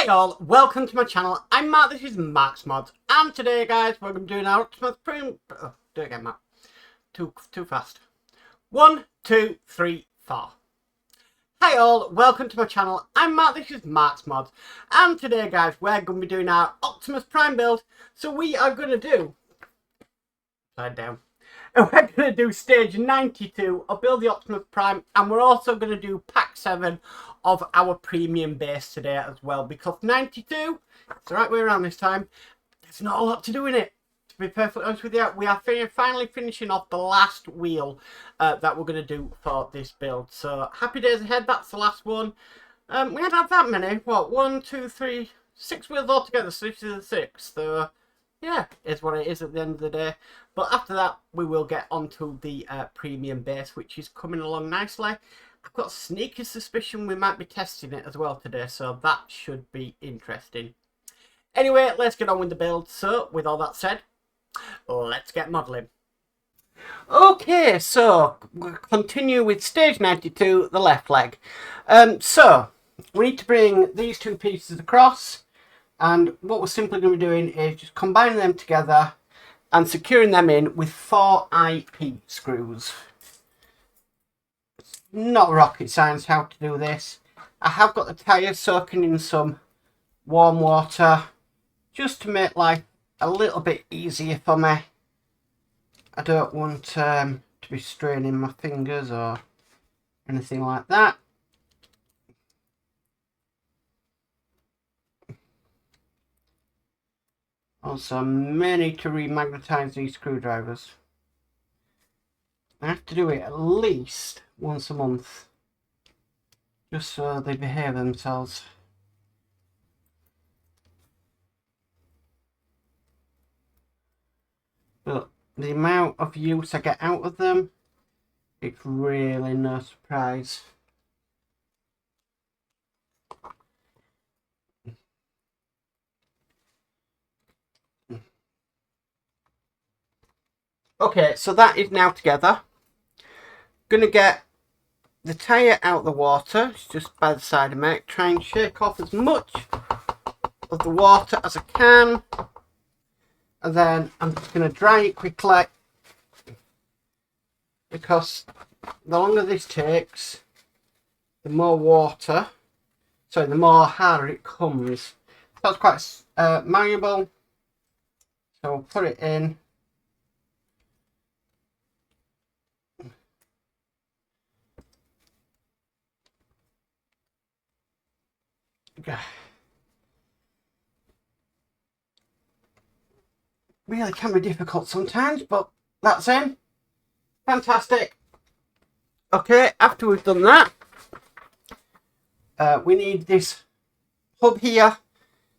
Hi all, welcome to my channel. I'm Mark, this is Mark's Mods, and today guys we're going to do an Optimus Prime... Oh, do it again Mark. Too fast. 1, 2, 3, 4. Hi all, welcome to my channel. I'm Mark, this is Mark's Mods, and today guys we're going to be doing our Optimus Prime build. So we are going to do... Slide down. And we're going to do stage 92 of Build the Optimus Prime, and we're also going to do pack 7 of our premium base today as well, because 92, it's the right way around this time, there's not a lot to do in it. To be perfectly honest with you, we are finally finishing off the last wheel that we're going to do for this build. So happy days ahead, that's the last one. We hadn't had that many, what, 1, 2, 3, 6 wheels altogether, so this is the 6th. So yeah, is what it is at the end of the day. But after that, we will get onto the premium base, which is coming along nicely. I've got a sneaky suspicion we might be testing it as well today, so that should be interesting. Anyway, let's get on with the build. So, with all that said, let's get modelling. Okay, so we'll continue with stage 92, the left leg. So, we need to bring these two pieces across. And what we're simply going to be doing is just combining them together and securing them in with 4 IP screws. It's not rocket science how to do this. I have got the tyres soaking in some warm water just to make life a little bit easier for me. I don't want to be straining my fingers or anything like that. Also, I may need to remagnetise these screwdrivers. I have to do it at least once a month, just so they behave themselves. But the amount of use I get out of them, it's really no surprise. Okay, so that is now together. Gonna get the tyre out of the water. It's just by the side of me. Try and shake off as much of the water as I can. And then I'm just gonna dry it quickly, because the longer this takes, the more water, the more harder it comes. So it's quite malleable. So we'll put it in. Really can be difficult sometimes, but that's in. Fantastic. Okay, after we've done that, we need this hub here.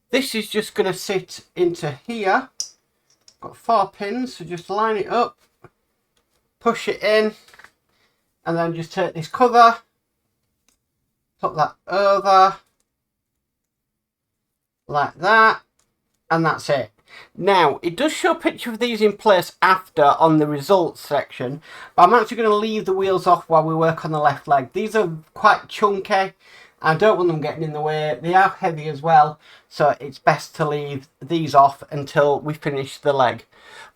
This is just going to sit into here. Got 4 pins, so just line it up, push it in, and then just take this cover, put that over, like that, and that's it. Now, it does show a picture of these in place after on the results section, but I'm actually going to leave the wheels off while we work on the left leg. These are quite chunky. I don't want them getting in the way. They are heavy as well, so it's best to leave these off until we finish the leg.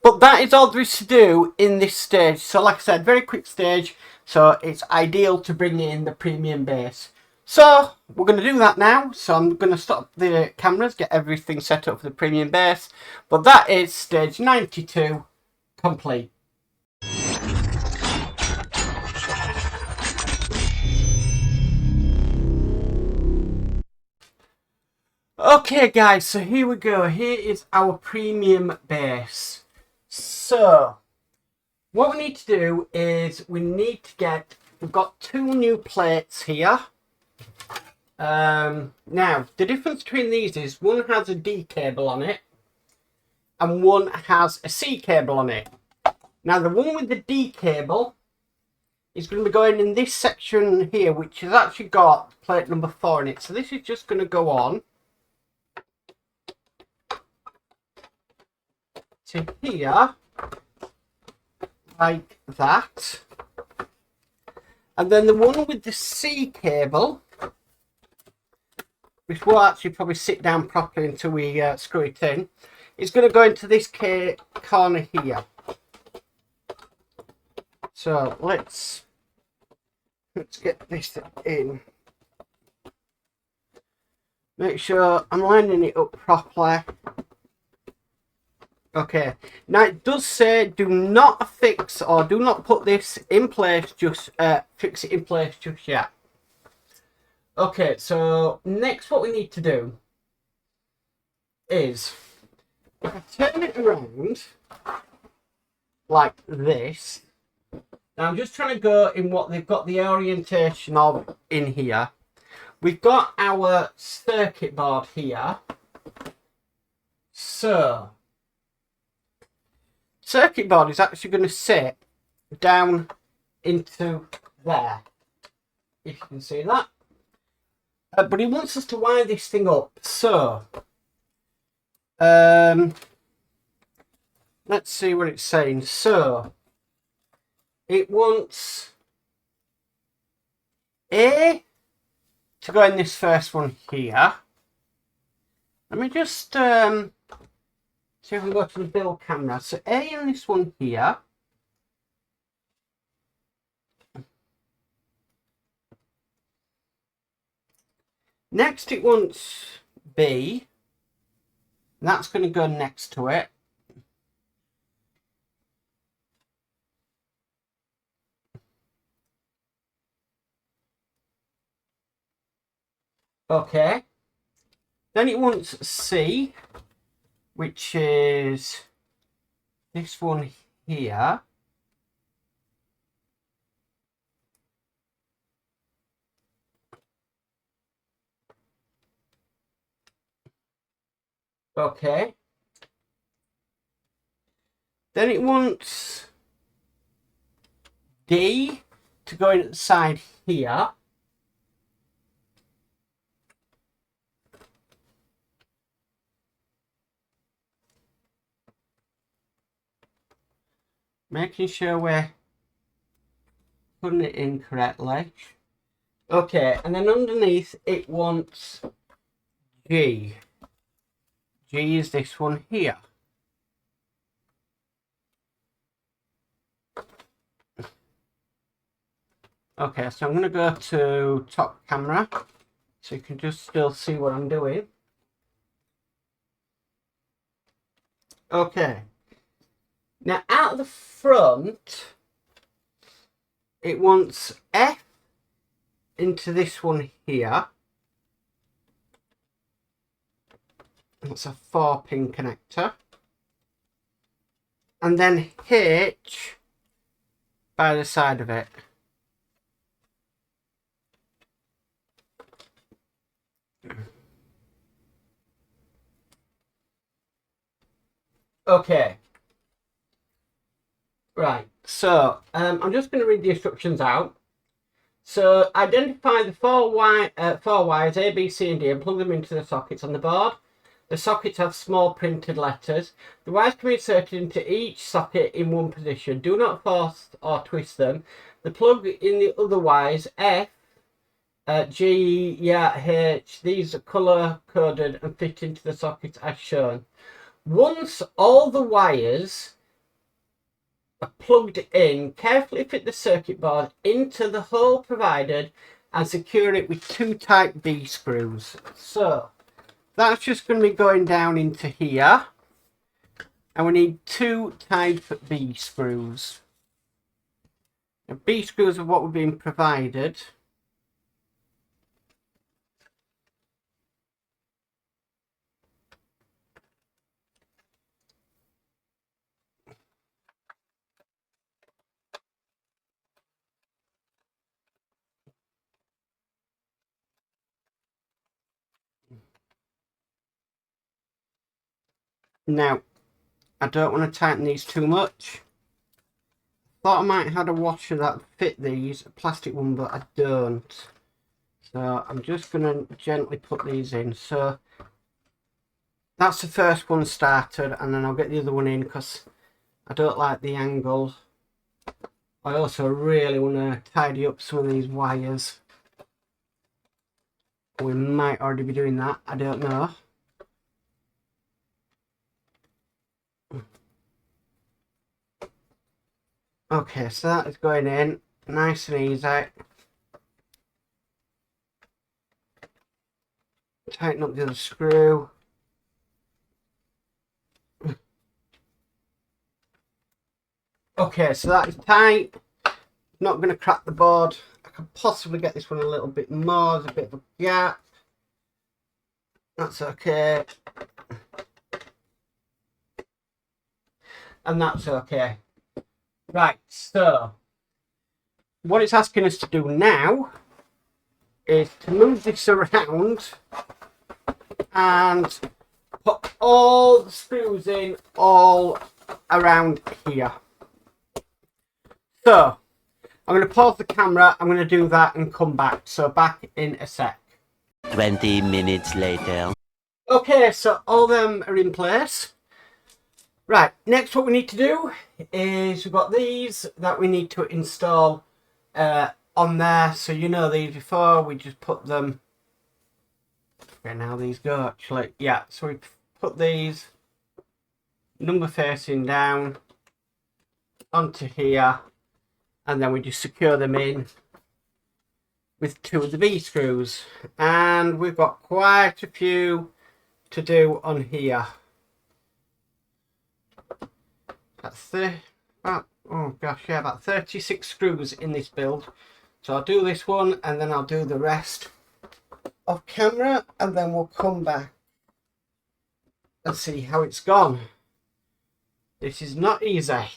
But that is all there is to do in this stage. So like I said, very quick stage, so it's ideal to bring in the premium base. So we're going to do that now. So I'm going to stop the cameras, get everything set up for the premium base. But that is stage 92 complete. Okay guys, so here we go. Here is our premium base. So what we need to do is we've got 2 new plates here. Now, the difference between these is one has a D cable on it and one has a C cable on it. Now, the one with the D cable is going to be going in this section here, which has actually got plate number 4 in it. So this is just going to go on to here, like that. And then the one with the C cable which will actually probably sit down properly until we screw it in, is going to go into this corner here. So let's get this in. Make sure I'm lining it up properly. Okay, now it does say do not affix or do not put this in place, just fix it in place just yet. Okay, so next what we need to do is, if I turn it around like this, now I'm just trying to go in what they've got the orientation of in here. We've got our circuit board here. So circuit board is actually going to sit down into there, if you can see that. But he wants us to wire this thing up. So let's see what it's saying. So it wants A to go in this first one here. Let me just see if we go to the build camera. So A in this one here. Next it wants B. That's going to go next to it. Okay. Then it wants C, which is this one here. Okay. Then it wants D to go in at the side here. Making sure we're putting it in correctly. Okay, and then underneath it wants G. G is this one here. Okay, so I'm going to go to top camera so you can just still see what I'm doing. Okay. Now, out the front, it wants F into this one here. That's a 4-pin connector. And then H by the side of it. Okay. Right, so I'm just going to read the instructions out. So identify the four wires A, B, C and D and plug them into the sockets on the board. The sockets have small printed letters. The wires can be inserted into each socket in one position. Do not force or twist them. The plug in the other wires F, G, H, these are colour coded and fit into the sockets as shown. Once all the wires are plugged in, carefully fit the circuit board into the hole provided and secure it with 2 type B screws. So that's just going to be going down into here, and we need 2 type B screws. The B screws are what we're being provided. Now, I don't want to tighten these too much. Thought I might have a washer that would fit these, a plastic one, but I don't. So I'm just going to gently put these in. So that's the first one started, and then I'll get the other one in because I don't like the angle. I also really want to tidy up some of these wires. We might already be doing that, I don't know. Okay, so that is going in nice and easy. Tighten up the other screw. Okay, so that is tight. Not going to crack the board. I could possibly get this one a little bit more. There's a bit of a gap. That's okay. And that's okay. Right, so what it's asking us to do now is to move this around and put all the screws in all around here. So I'm going to pause the camera, I'm going to do that and come back. So back in a sec. 20 minutes later. Okay, so all them are in place. Right, next what we need to do is we've got these that we need to install on there. So you know these before, we just put them, okay, now these go actually. Yeah, so we put these number facing down onto here, and then we just secure them in with 2 of the V screws. And we've got quite a few to do on here. That's about 36 screws in this build. So I'll do this one and then I'll do the rest off camera, and then we'll come back and see how it's gone. This is not easy.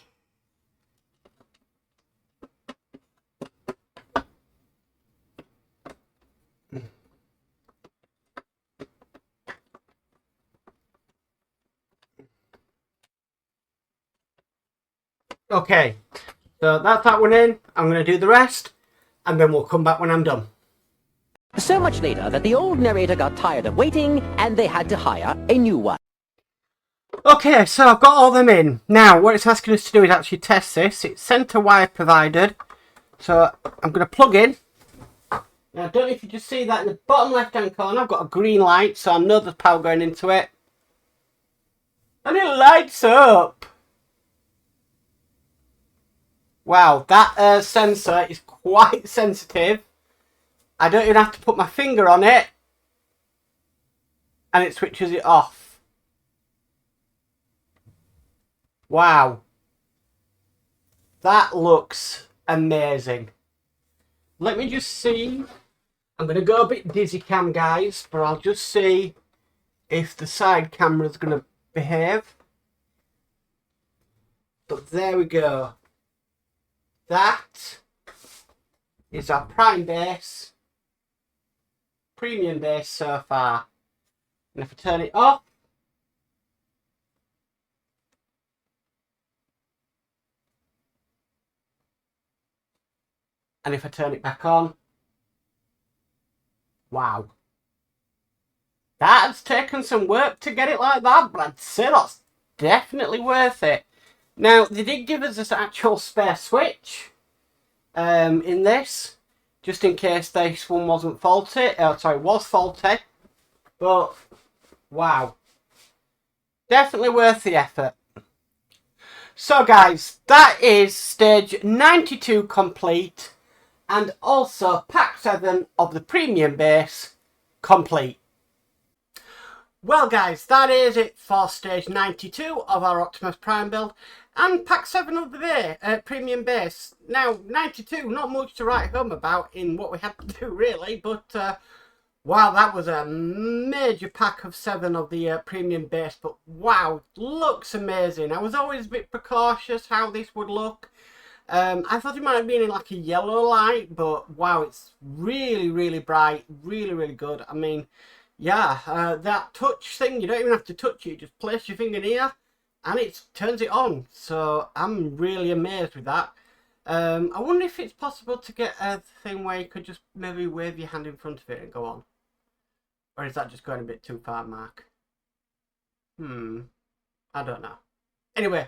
Okay, so that's that one in. I'm going to do the rest, and then we'll come back when I'm done. So much later that the old narrator got tired of waiting, and they had to hire a new one. Okay, so I've got all them in. Now, what it's asking us to do is actually test this. It's centre wire provided. So I'm going to plug in. Now, I don't know if you just see that in the bottom left-hand corner. I've got a green light, so I know there's power going into it. And it lights up. Wow, that sensor is quite sensitive. I don't even have to put my finger on it, and it switches it off. Wow. That looks amazing. Let me just see. I'm going to go a bit dizzy cam, guys, but I'll just see if the side camera is going to behave. But there we go. That is our prime base, premium base so far. And if I turn it off, and if I turn it back on, wow. That's taken some work to get it like that, but I'd say that's definitely worth it. Now, they did give us this actual spare switch in this, just in case this one wasn't faulty. Was faulty. But, wow. Definitely worth the effort. So, guys, that is stage 92 complete, and also pack 7 of the premium base complete. Well, guys, that is it for stage 92 of our Optimus Prime build and pack 7 of the premium base. Now, 92, not much to write home about in what we had to do, really, but wow, that was a major pack of 7 of the premium base, but wow, looks amazing. I was always a bit precautious how this would look. I thought it might have been in like a yellow light, but wow, it's really, really bright, really, really good. I mean, yeah, that touch thing, you don't even have to touch it, you just place your finger here and it turns it on. So I'm really amazed with that. I wonder if it's possible to get a thing where you could just maybe wave your hand in front of it and go on. Or is that just going a bit too far, Mark? I don't know. Anyway,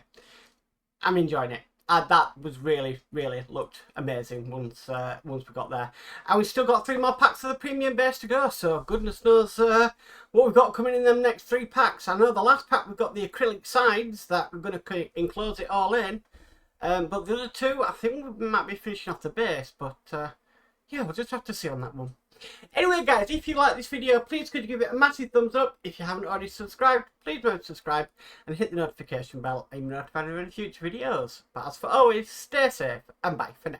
I'm enjoying it. that was really looked amazing once we got there. And we've still got 3 more packs of the premium base to go, so goodness knows what we've got coming in them next 3 packs. I know the last pack we've got the acrylic sides that we're going to enclose it all in, but the other 2 I think we might be finishing off the base, but yeah, we'll just have to see on that one. Anyway guys, if you like this video, please could you give it a massive thumbs up. If you haven't already subscribed, please remember to subscribe and hit the notification bell and you'll be notified of any future videos. But as for always, stay safe and bye for now.